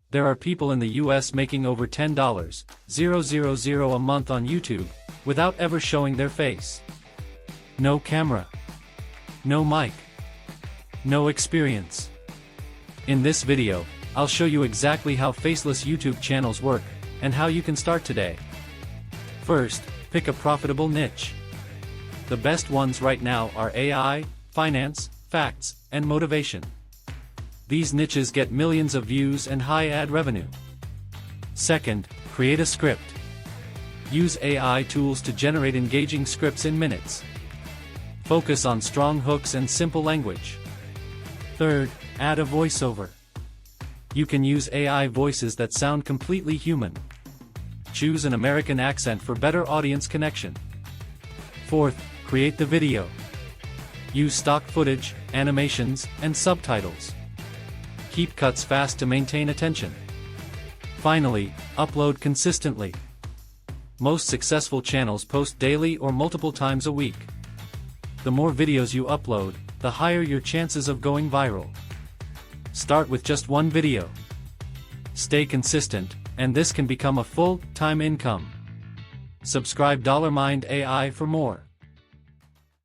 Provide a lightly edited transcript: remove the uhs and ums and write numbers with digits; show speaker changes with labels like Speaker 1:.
Speaker 1: There are people in the US making over $10,000 a month on YouTube, without ever showing their face. No camera. No mic. No experience. In this video, I'll show you exactly how faceless YouTube channels work, and how you can start today. First, pick a profitable niche. The best ones right now are AI, finance, facts, and motivation. These niches get millions of views and high ad revenue. Second, create a script. Use AI tools to generate engaging scripts in minutes. Focus on strong hooks and simple language. Third, add a voiceover. You can use AI voices that sound completely human. Choose an American accent for better audience connection. Fourth, create the video. Use stock footage, animations, and subtitles. Keep cuts fast to maintain attention. Finally, upload consistently. Most successful channels post daily or multiple times a week. The more videos you upload, the higher your chances of going viral. Start with just one video. Stay consistent, and this can become a full-time income. Subscribe $Mind AI for more.